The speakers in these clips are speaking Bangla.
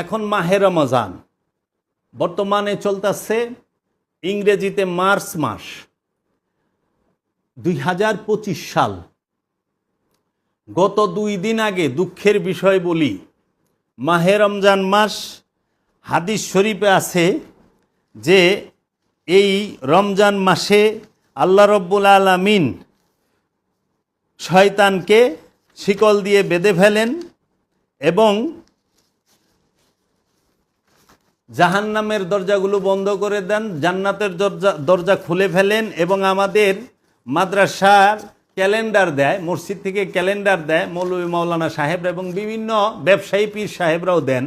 এখন মাহে রমজান বর্তমানে চলতেছে ইংরেজিতে মার্চ মাস 2025 সাল। গত 2 দিন আগে দুঃখের বিষয় বলি, মাহে রমজান মাস হাদিস শরীফে আছে যে এই রমজান মাসে আল্লাহ রব্বুল আলামিন শয়তানকে শিকল দিয়ে বেঁধে ফেলেন এবং জাহান্নামের দরজাগুলো বন্ধ করে দেন, জান্নাতের দরজা খুলে ফেলেন এবং আমাদের মাদ্রাসার ক্যালেন্ডার দেয়, মসজিদ থেকে ক্যালেন্ডার দেয় মৌলভী মাওলানা সাহেবরা এবং বিভিন্ন ব্যবসায়ী পীর সাহেবরাও দেন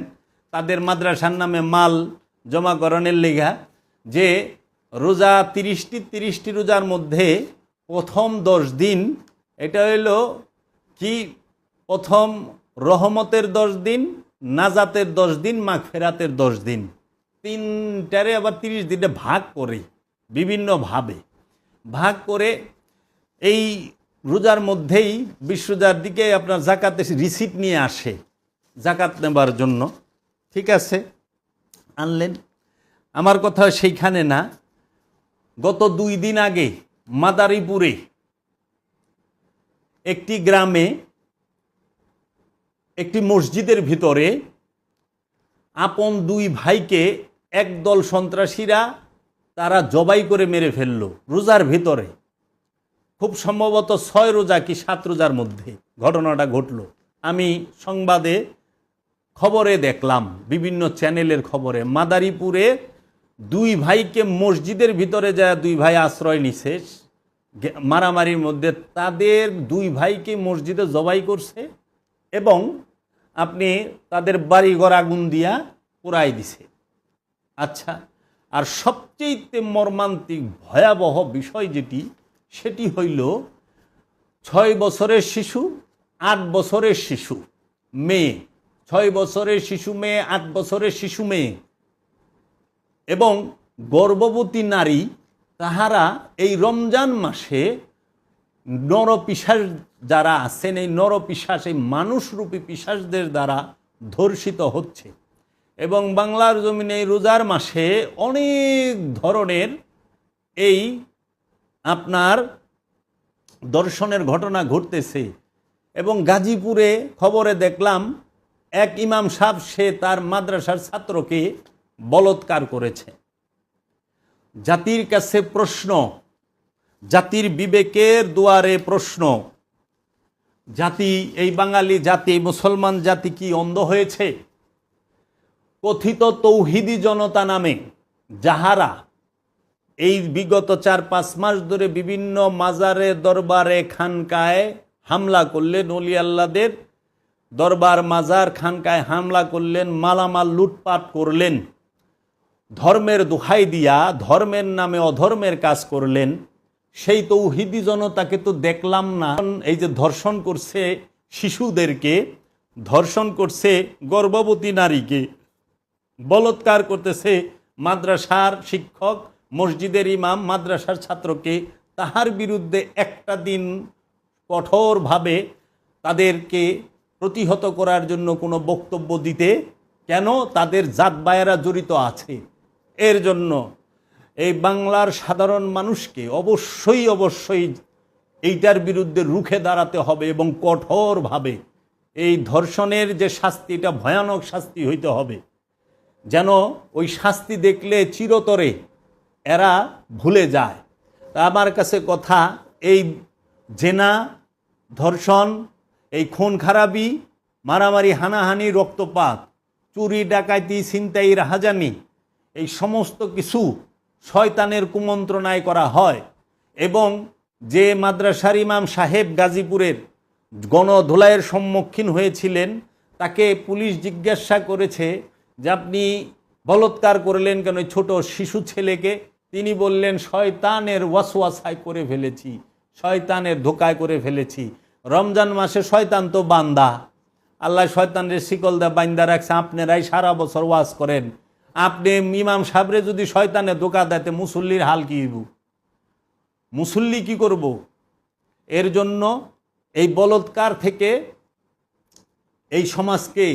তাদের মাদ্রাসার নামে মাল জমাকরণের লেখা, যে রোজা 30টি রোজার মধ্যে প্রথম 10 দিন এটা হইল কি, প্রথম রহমতের 10 দিন, নাজাতের 10 দিন, মাগফিরাতের 10 দিন, 3টারে আবার 30 দিনে ভাগ করে বিভিন্নভাবে ভাগ করে এই রোজার মধ্যেই 20 রোজার দিকে আপনার জাকাতের রিসিপ্ট নিয়ে আসে জাকাত নেবার জন্য। ঠিক আছে, আনলেন। আমার কথা সেইখানে না, গত 2 দিন আগে মাদারীপুরে একটি গ্রামে একটি মসজিদের ভিতরে আপন 2 ভাইকে একদল সন্ত্রাসীরা তারা জবাই করে মেরে ফেললো রোজার ভিতরে। খুব সম্ভবত 6 রোজা কি 7 রোজার মধ্যে ঘটনাটা ঘটলো। আমি সংবাদে খবরে দেখলাম, বিভিন্ন চ্যানেলের খবরে, মাদারীপুরে 2 ভাইকে মসজিদের ভিতরে যায় 2 ভাই আশ্রয় নিছে মারামারির মধ্যে, তাদের 2 ভাইকে মসজিদে জবাই করছে এবং আপনি তাদের বাড়িঘর আগুন দিয়া পোড়াই দিছে। আচ্ছা, আর সবচেয়ে মর্মান্তিক ভয়াবহ বিষয় যেটি, সেটি হইল 6 বছরের শিশু, 8 বছরের শিশু মেয়ে, 6 বছরের শিশু মেয়ে, 8 বছরের শিশু মেয়ে এবং গর্ভবতী নারী, তাহারা এই রমজান মাসে নরপিশাচ যারা আছেন, এই নরপিশাচ, এই মানুষরূপী পিশাচদের দ্বারা ধর্ষিত হচ্ছে। এবং বাংলার জমিনে এই রোজার মাসে অনেক ধরনের এই আপনার দর্শনের ঘটনা ঘটতেছে। এবং গাজীপুরে খবরে দেখলাম এক ইমাম সাহেব, সে তার মাদ্রাসার ছাত্রকে বলৎকার করেছে। জাতির কাছে প্রশ্ন, জাতির বিবেকের দুয়ারে প্রশ্ন, জাতি, এই বাঙালি জাতি, মুসলমান জাতি কি অন্ধ হয়েছে? কথিত তৌহিদি জনতা নামে যাহারা এই বিগত 4-5 মাস ধরে বিভিন্ন মাজারে, দরবারে, খানকায় হামলা করলেন, ওলি আল্লাদের দরবার, মাজার, খানকায় হামলা করলেন, মালামাল লুটপাট করলেন, ধর্মের দোহাই দিয়া ধর্মের নামে অধর্মের কাজ করলেন, সেই তৌহিদি জনতাকে তো দেখলাম না। এই যে ধর্ষণ করছে শিশুদেরকে, ধর্ষণ করছে গর্ভবতী নারীকে, বলৎকার করতেছে মাদ্রাসার শিক্ষক, মসজিদের ইমাম, মাদ্রাসার ছাত্রকে, তাহার বিরুদ্ধে একটা দিন কঠোরভাবে তাদেরকে প্রতিহত করার জন্য কোনো বক্তব্য দিতে কেন? তাদের জাত বায়েরা জড়িত আছে। এর জন্য এই বাংলার সাধারণ মানুষকে অবশ্যই এইটার বিরুদ্ধে রুখে দাঁড়াতে হবে এবং কঠোরভাবে এই ধর্ষণের যে শাস্তি, এটা ভয়ানক শাস্তি হইতে হবে, যেন ওই শাস্তি দেখলে চিরতরে এরা ভুলে যায়। তা আমার কাছে কথা, এই জেনা, ধর্ষণ, এই খুন খারাপি, মারামারি, হানাহানি, রক্তপাত, চুরি, ডাকাতি, ছিনতাই, রাহাজানি, এই সমস্ত কিছু শয়তানের কুমন্ত্রণায় করা হয়। এবং যে মাদ্রাসার ইমাম সাহেব গাজীপুরের গণধোলাইয়ের সম্মুখীন হয়েছিলেন, তাকে পুলিশ জিজ্ঞাসা করেছে যে আপনি বলৎকার করলেন কেন ছোট শিশু ছেলেকে? তিনি বললেন, শয়তানের ওয়াসওয়াসায় করে ফেলেছি, শয়তানের ধোকায় করে ফেলেছি। রমজান মাসে শয়তান তো বান্দা, আল্লাহ শয়তানের শিকল দা বান্দা রাখছে। আপনারাই সারা বছর ওয়াজ করেন, আপনি ইমাম সাহেবরে যদি শয়তানে ধোকা দেয়, মুসল্লির হাল কি হইব? মুসল্লি কি করব? এর জন্য এই বলৎকার থেকে এই সমাজকে,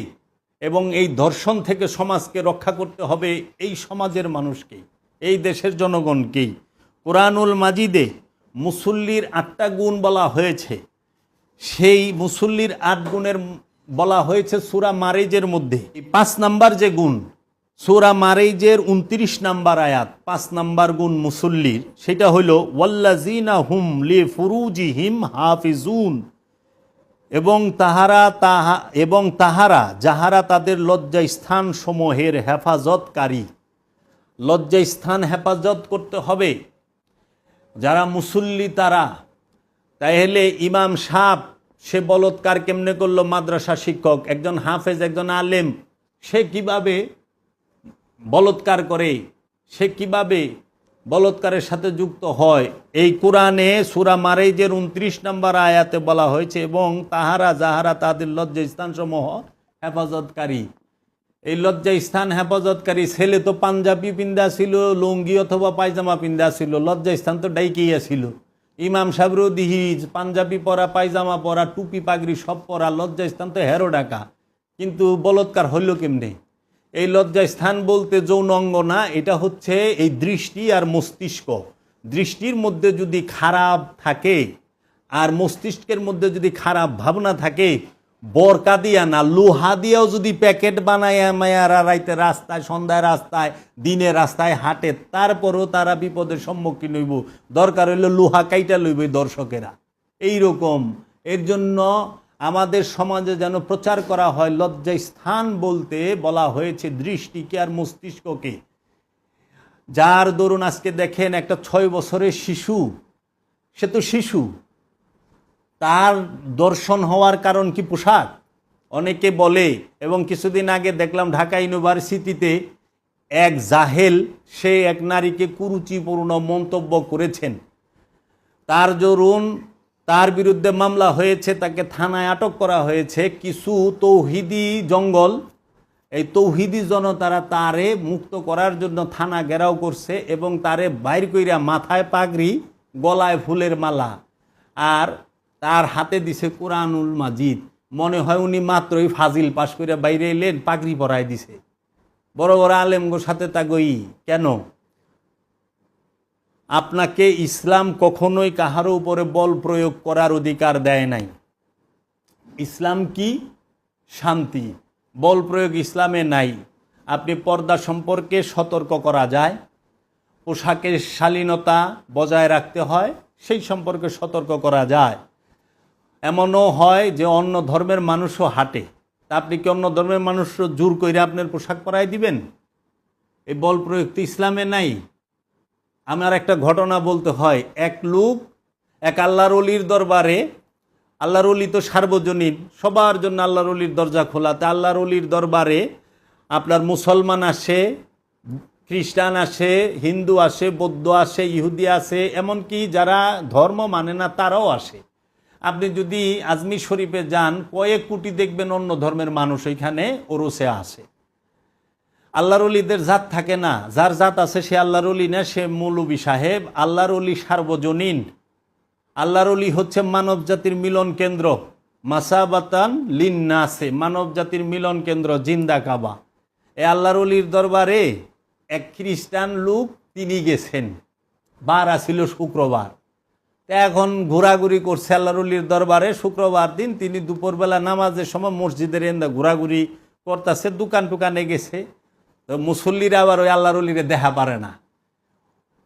এবং এই ধর্ষণ থেকে সমাজকে রক্ষা করতে হবে এই সমাজের মানুষকেই, এই দেশের জনগণকেই। কোরআনুল মাজিদে মুসল্লির 8টা গুণ বলা হয়েছে। সেই মুসল্লির 8 গুণের বলা হয়েছে সূরা মারিজের মধ্যে 5 নাম্বার যে গুণ, সূরা মারিজের 29 নাম্বার আয়াত, 5 নাম্বার গুণ মুসল্লির, সেটা হইল ওয়াল্লাযিনা হুম লিফুরুজিহিম হাফিজুন, এবং তাহারা যাহারা তাদের লজ্জাস্থান সমূহের হেফাজতকারী। লজ্জাস্থান হেফাজত করতে হবে যারা মুসল্লি তারা। তাইলে ইমাম সাহেব সে বলৎকার কেমনে করলো? মাদ্রাসা শিক্ষক, একজন হাফেজ, একজন আলেম, সে কিভাবে বলৎকার করে, সে কিভাবে বলৎকারের সাথে যুক্ত হয়? এই কোরআনে সূরা মারিজের 29 নম্বর আয়াতে বলা হয়েছে, এবং তাহারা যাহারা তাদের লজ্জাস্থানসমূহ হেফাজতকারী। এই লজ্জাস্থান হেফাজতকারী ছেলে তো পাঞ্জাবি পিন্দা ছিল, লুঙ্গি অথবা পায়জামা পিন্দা ছিল, লজ্জাস্থান তো ডাইকিয়া ছিল। ইমাম সাহেবরও দিহি পাঞ্জাবি পরা, পায়জামা পরা, টুপি পাগড়ি সব পরা, লজ্জাস্থান তো হেরো ডাকা, কিন্তু বলৎকার হইল কেমনে? এই লজ্জাস্থান বলতে যৌন অঙ্গ না, এটা হচ্ছে এই দৃষ্টি আর মস্তিষ্ক। দৃষ্টির মধ্যে যদি খারাপ থাকে আর মস্তিষ্কের মধ্যে যদি খারাপ ভাবনা থাকে, বরকা দিয়া না, লোহা দিয়েও যদি প্যাকেট বানায় মায়ারা রাইতে রাস্তায়, সন্ধ্যায় রাস্তায়, দিনে রাস্তায় হাঁটে, তারপরও তারা বিপদের সম্মুখীন হইব। দরকার হইলে লোহা কাইটা লইব দর্শকেরা। এইরকম এর জন্য আমাদের সমাজে যেন প্রচার করা হয়, লজ্জাস্থান বলতে বলা হয়েছে দৃষ্টিকে আর মস্তিষ্ককে। যার দরুন আজকে দেখেন একটা 6 বছরের শিশু, সে তো শিশু, তার দর্শন হওয়ার কারণ কি? পোশাক। অনেকে বলে, এবং কিছুদিন আগে দেখলাম ঢাকা ইউনিভার্সিটিতে এক জাহেল, সে এক নারীকে কুরুচিপূর্ণ মন্তব্য করেছেন। তার দরুন তার বিরুদ্ধে মামলা হয়েছে, তাকে থানায় আটক করা হয়েছে। কিছু তৌহিদি জঙ্গল, এই তৌহিদি জনতারা তারে মুক্ত করার জন্য থানা ঘেরাও করছে, এবং তারে বাইর কইরা মাথায় পাগড়ি, গলায় ফুলের মালা, আর তার হাতে দিছে কোরআনুল মাজিদ। মনে হয় উনি মাত্রই ফাজিল পাশ করে বাইরে এলেন, পাগড়ি পরায় দিছে। বড় বড় আলেমগোর সাথে তাগই কেন? আপনাকে ইসলাম কখনোই কাহারও উপরে বল প্রয়োগ করার অধিকার দেয় নাই। ইসলাম কি? শান্তি। বল প্রয়োগ ইসলামে নাই। আপনি পর্দা সম্পর্কে সতর্ক করা যায়, পোশাকের শালীনতা বজায় রাখতে হয়, সেই সম্পর্কে সতর্ক করা যায়। এমনও হয় যে অন্য ধর্মের মানুষও হাঁটে, তা আপনি কি অন্য ধর্মের মানুষও জোর করে আপনার পোশাক পরাই দিবেন? এই বল প্রয়োগ তো ইসলামে নাই। আমার একটা ঘটনা বলতে হয়। এক লোক এক আল্লাহর ওলির দরবারে, আল্লাহর ওলি তো সার্বজনীন, সবার জন্য আল্লাহর ওলির দরজা খোলা। তা আল্লাহর ওলির দরবারে আপনার মুসলমান আসে, খ্রিস্টান আসে, হিন্দু আসে, বৌদ্ধ আসে, ইহুদি আসে, এমনকি যারা ধর্ম মানে না তারাও আসে। আপনি যদি আজমির শরীফে যান, কয়েক কোটি দেখবেন অন্য ধর্মের মানুষ ওইখানে ওরসে আসে। আল্লাহর ওলিদের জাত থাকে না, যার জাত আছে সে আল্লাহর ওলি না, সে মৌলবী সাহেব। আল্লাহর ওলি সার্বজনীন। আল্লাহর ওলি হচ্ছে মানব জাতির মিলন কেন্দ্র, মাসাবাতান লিন্নাসে, মানব জাতির মিলন কেন্দ্র, জিন্দা কাবা। এ আল্লাহর ওলির দরবারে এক খ্রিস্টান লোক, তিনি গেছেন, বার আসিল শুক্রবার। এখন ঘোরাঘুরি করছে আল্লাহর ওলির দরবারে। শুক্রবার দিন তিনি দুপুরবেলা নামাজের সময় মসজিদের এন্দা ঘোরাঘুরি করতেছে, দোকান টোকানে গেছে। তো মুসল্লিরা আবার ওই আল্লাহর ওলিরে দেখা পারে না।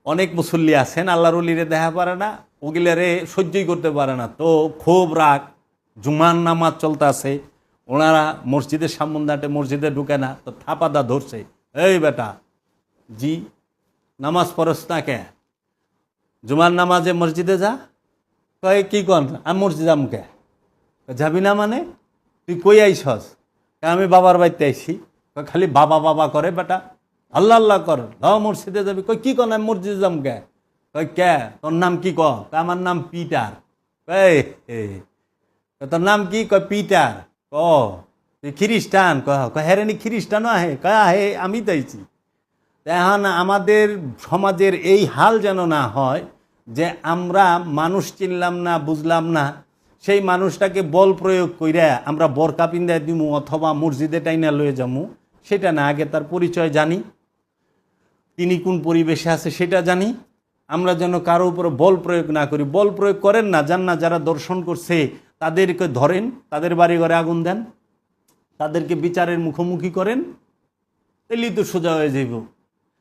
অনেক মুসল্লি আছেন আল্লাহর ওলিরে দেখা পারে না, ওগুলারে সহ্যই করতে পারে না। তো খুব রাগ, জুমার নামাজ চলতেছে, ওনারা মসজিদের সামনে মসজিদে ঢুকে না, তো থাপাদা ধরছে, এই বেটা, জি নামাজ পড়স না কে? জুমার নামাজে মসজিদে যা। কয় কি কন? আমি মসজিদ যাম কে? যাবি না মানে? তুই কই আইসস? আমি বাবার বাড়িতে আইসি। খালি বাবা বাবা করে বেটা, আল্লাহ আল্লাহ কর, মসজিদে যাবি? কই কি কন? আমি মসজিদে যাম কে? কই কে? তোর নাম কি? ক আমার নাম পিটার। কই তোর নাম কি? কয় পিটার। ক তুই খ্রিস্টান? হেরেনি খ্রিস্টানও আহে? কয় আহে, আমি তাইছি। এখন আমাদের সমাজের এই হাল যেন না হয় যে আমরা মানুষ চিনলাম না, বুঝলাম না, সেই মানুষটাকে বল প্রয়োগ কইরা আমরা বরকা পিন্দায় দিমু অথবা মসজিদে টাইনা লয়ে যামু সেটা না, আগে তার পরিচয় জানি, তিনি কোন পরিবেশে আছে সেটা জানি। আমরা যেন কারো উপরে বল প্রয়োগ না করি। বল প্রয়োগ করেন না, যান না, যারা দর্শন করছে তাদেরকে ধরেন, তাদের বাড়ি ঘরে আগুন দেন, তাদেরকে বিচারের মুখোমুখি করেন, তাইলেই তো সোজা হয়ে যাইব।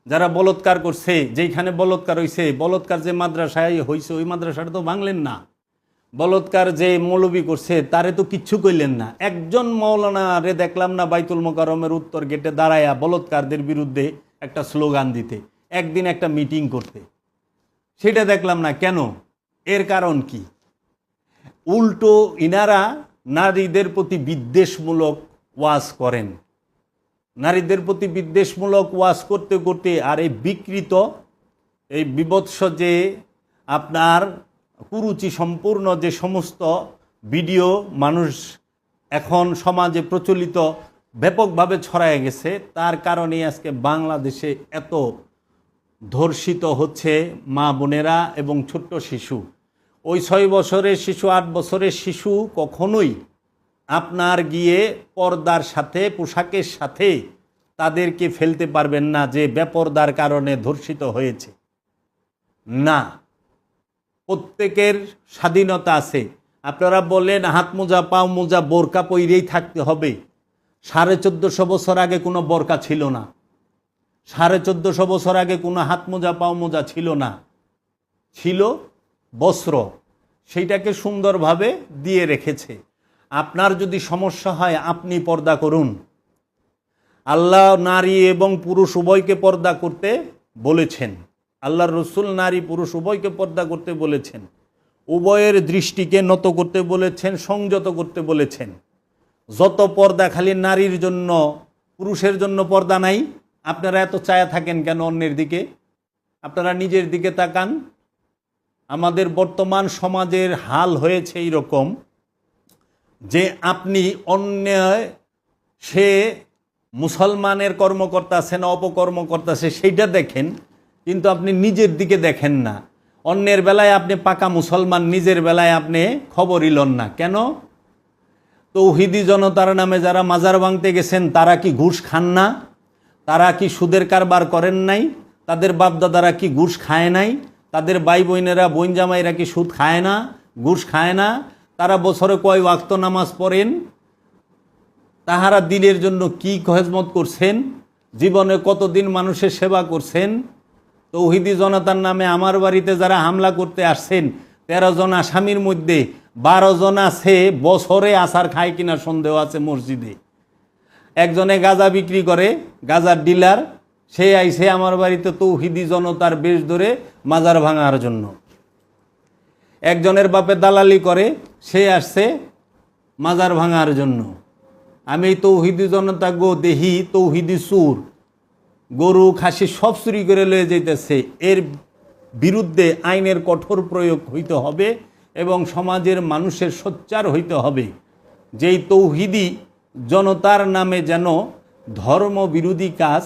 যারা বলৎকার করছে, যেইখানে বলৎকার হয়েছে, বলৎকার যে মাদ্রাসায় হয়েছে ওই মাদ্রাসাটা তো ভাঙলেন না, বলৎকার যে মৌলবী করছে তারে তো কিচ্ছু কইলেন না। একজন মৌলানা রে দেখলাম না বাইতুল মোকাররমের উত্তর গেটে দাঁড়ায়া বলৎকারদের বিরুদ্ধে একটা স্লোগান দিতে, একদিন একটা মিটিং করতে, সেটা দেখলাম না। কেন? এর কারণ কি? উল্টো ইনারা নারীদের প্রতি বিদ্বেষমূলক ওয়াজ করেন, নারীদের প্রতি বিদ্বেষমূলক ওয়াজ করতে করতে আর এই বিকৃত, এই বিভৎস যে আপনার কুরুচি সম্পূর্ণ যে সমস্ত ভিডিও মানুষ এখন সমাজে প্রচলিত ব্যাপকভাবে ছড়ায় গেছে, তার কারণে আজকে বাংলাদেশে এত ধর্ষিত হচ্ছে মা বোনেরা এবং ছোট্ট শিশু। ওই 6 বছরের শিশু, 8 বছরের শিশু কখনোই আপনার গিয়ে পর্দার সাথে, পোশাকের সাথে তাদেরকে ফেলতে পারবেন না যে বেপর্দার কারণে ধর্ষিত হয়েছে। না, প্রত্যেকের স্বাধীনতা আছে। আপনারা বলেন হাত মোজা, পাও মোজা, বোরকা পইরেই থাকতে হবে। 1450 বছর আগে কোনো বোরকা ছিল না, 1450 বছর আগে কোনো হাত মোজা, পাও মোজা ছিল না, ছিল বস্ত্র, সেইটাকে সুন্দরভাবে দিয়ে রেখেছে। আপনার যদি সমস্যা হয় আপনি পর্দা করুন। আল্লাহ নারী এবং পুরুষ উভয়কে পর্দা করতে বলেছেন, আল্লাহর রসুল নারী পুরুষ উভয়কে পর্দা করতে বলেছেন, উভয়ের দৃষ্টিকে নত করতে বলেছেন, সংযত করতে বলেছেন। যত পর্দা খালি নারীর জন্য, পুরুষের জন্য পর্দা নাই। আপনারা এত চায়া থাকেন কেন অন্যের দিকে? আপনারা নিজের দিকে তাকান। আমাদের বর্তমান সমাজের হাল হয়েছে এইরকম যে আপনি অন্যায়, সে মুসলমানের কর্ম করতেছে না অপকর্ম করতেছে সেইটা দেখেন, কিন্তু আপনি নিজের দিকে দেখেন না। অন্যের বেলায় আপনি পাকা মুসলমান, নিজের বেলায় আপনি খবরই লন না। কেন? তৌহিদি জনতার নামে যারা মাজার ভাঙতে গেছেন তারা কি ঘুষ খান না? তারা কি সুদের কারবার করেন নাই? তাদের বাপদাদারা কি ঘুষ খায় নাই? তাদের ভাই বোনেরা, বোন জামাইরা কি সুদ খায় না, ঘুষ খায় না? তারা বছরে কয় ওয়াক্ত নামাজ পড়েন? তাহারা দিনের জন্য কি খেদমত করছেন? জীবনে কতদিন মানুষের সেবা করছেন? তৌহিদি জনতার নামে আমার বাড়িতে যারা হামলা করতে আসছেন 13 জন আসামির মধ্যে 12 জন আছে বছরে আসার খায় কিনা সন্দেহ আছে মসজিদে। একজনে গাঁজা বিক্রি করে, গাঁজার ডিলার, সে আইছে আমার বাড়িতে তৌহিদি জনতার বেশ ধরে মাজার ভাঙার জন্য। একজনের বাপে দালালি করে, সে আসছে মাজার ভাঙার জন্য। আমি তৌহিদি জনতা গো দেহি তৌহিদি সুর, গরু খাসি সব চুরি করে লয়ে যেতেছে। এর বিরুদ্ধে আইনের কঠোর প্রয়োগ হইতে হবে এবং সমাজের মানুষের সোচ্চার হইতে হবে। যেই তৌহিদি জনতার নামে যেন ধর্ম বিরোধী কাজ,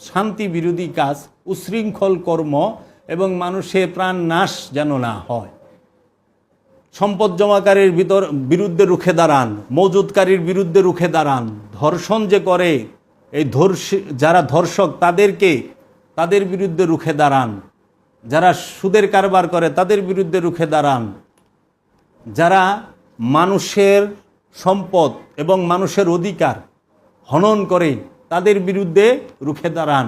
শান্তি বিরোধী কাজ, উশৃঙ্খল কর্ম এবং মানুষের প্রাণ নাশ যেন না হয়। সম্পদ জমাকারীর বিরুদ্ধে রুখে দাঁড়ান, মজুদকারীর বিরুদ্ধে রুখে দাঁড়ান। ধর্ষণ যে করে, এই যারা ধর্ষক তাদের বিরুদ্ধে রুখে দাঁড়ান। যারা সুদের কারবার করে তাদের বিরুদ্ধে রুখে দাঁড়ান। যারা মানুষের সম্পদ এবং মানুষের অধিকার হনন করে তাদের বিরুদ্ধে রুখে দাঁড়ান।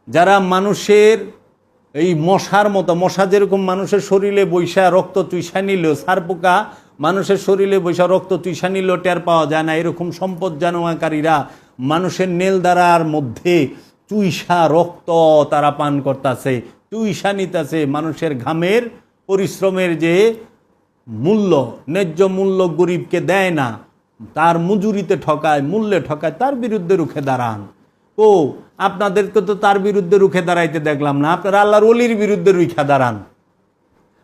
যারা মানুষের এই মশার মতো, মশা যেরকম মানুষের শরীরে বৈশা রক্ত চুইসা নিল, সারপোকা মানুষের শরীরে বৈশা রক্ত চুইসা নিল টের পাওয়া যায় না, এরকম সম্পদ জানোয়াকারীরা মানুষের নেলদারার মধ্যে চুইসা রক্ত তারা পান করতেছে, চুইসা নিতেছে। মানুষের ঘামের পরিশ্রমের যে মূল্য, ন্যায্য মূল্য গরিবকে দেয় না, তার মজুরিতে ঠকায়, মূল্যে ঠকায়, তার বিরুদ্ধে রুখে দাঁড়ান। ও আপনাদেরকে তো তার বিরুদ্ধে রুখে দাঁড়াইতে দেখলাম না। আপনারা আল্লাহর ওলির বিরুদ্ধে রুখা দাঁড়ান,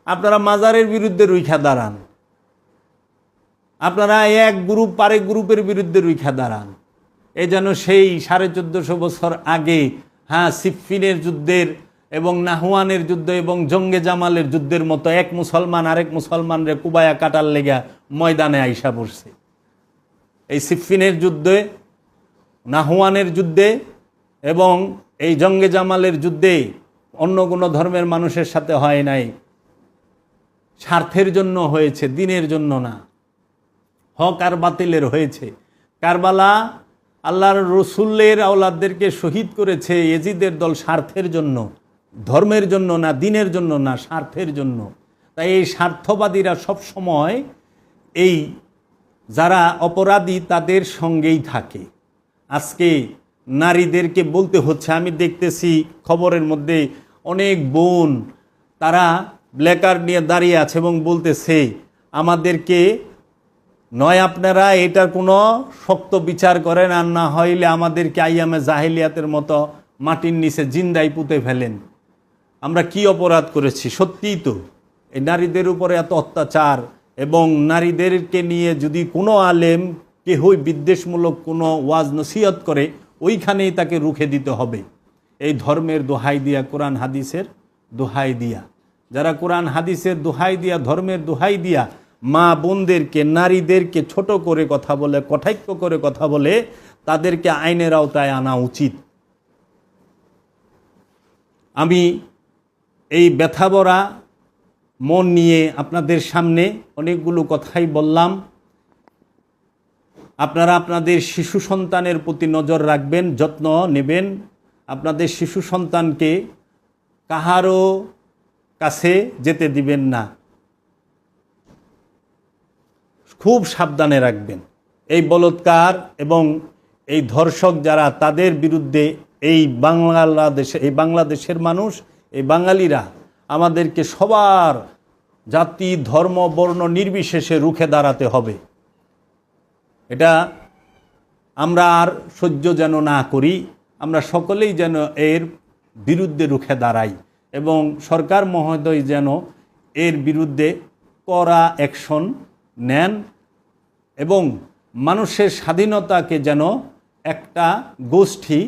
আপনারা মাজারের বিরুদ্ধে রুখা দাঁড়ান, আপনারা এক গ্রুপ আরেক গ্রুপের বিরুদ্ধে রুখা দাঁড়ান। এই যেন সেই 1450 বছর আগে, হ্যাঁ, সিফফিনের যুদ্ধের এবং নাহওয়ানের যুদ্ধ এবং জঙ্গে জামালের যুদ্ধের মতো এক মুসলমান আরেক মুসলমানরে কুবায়া কাটার লেগা ময়দানে আইসা পড়ছে। এই সিফিনের যুদ্ধে, নাহওয়ানের যুদ্ধে এবং এই জঙ্গে জামালের যুদ্ধে অন্য কোনো ধর্মের মানুষের সাথে হয় নাই, স্বার্থের জন্য হয়েছে, দিনের জন্য না। হক আর বাতিলের হয়েছে। কারবালা আল্লাহর রসুলের আওলাদদেরকে শহীদ করেছে ইয়েজিদের দল স্বার্থের জন্য, ধর্মের জন্য না, দিনের জন্য না, স্বার্থের জন্য। তাই এই স্বার্থবাদীরা সব সময় এই যারা অপরাধী তাদের সঙ্গেই থাকে। আজকে নারীদেরকে বলতে হচ্ছে, আমি দেখতেছি খবরের মধ্যে অনেক বোন তারা ব্ল্যাকার নিয়ে দাঁড়িয়ে আছে এবং বলতেছে আমাদেরকে নয় আপনারা এটার কোনো শক্ত বিচার করেন, আর না হইলে আমাদেরকে আইয়ামে জাহেলিয়াতের মতো মাটির নিচে জিন্দাই পুঁতে ফেলেন। আমরা কি অপরাধ করেছি? সত্যিই তো এই নারীদের উপরে এত অত্যাচার, এবং নারীদেরকে নিয়ে যদি কোনো আলেম কেহই বিদ্বেষমূলক কোনো ওয়াজ নসিহত করে ওইখানেই তাকে রুখে দিতে হবে। এই ধর্মের দোহাই দিয়া, কোরআন হাদিসের দোহাই দিয়া, যারা কোরআন হাদিসের দোহাই দিয়া, ধর্মের দোহাই দিয়া মা বোনদেরকে, নারীদেরকে ছোট করে কথা বলে, কটাক্ষ করে কথা বলে, তাদেরকে আইনের আওতায় আনা উচিত। আমি এই ব্যথাভরা মন নিয়ে আপনাদের সামনে অনেকগুলো কথাই বললাম। আপনারা আপনাদের শিশু সন্তানের প্রতি নজর রাখবেন, যত্ন নেবেন। আপনাদের শিশু সন্তানকে কাহারও কাছে যেতে দিবেন না, খুব সাবধানে রাখবেন। এই বলৎকার এবং এই ধর্ষক যারা, তাদের বিরুদ্ধে এই বাংলাদেশের মানুষ, এই বাঙালিরা আমাদেরকে সবার জাতি, ধর্ম, বর্ণ নির্বিশেষে রুখে দাঁড়াতে হবে। এটা আমরা আর সহ্য যেন না করি, আমরা সকলেই যেন এর বিরুদ্ধে রুখে দাঁড়াই, এবং সরকার মহোদয় যেন এর বিরুদ্ধে কড়া অ্যাকশন নেন, এবং মানুষের স্বাধীনতাকে যেন একটা গোষ্ঠী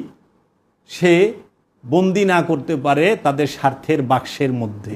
সে বন্দি না করতে পারে তাদের স্বার্থের বাক্সের মধ্যে।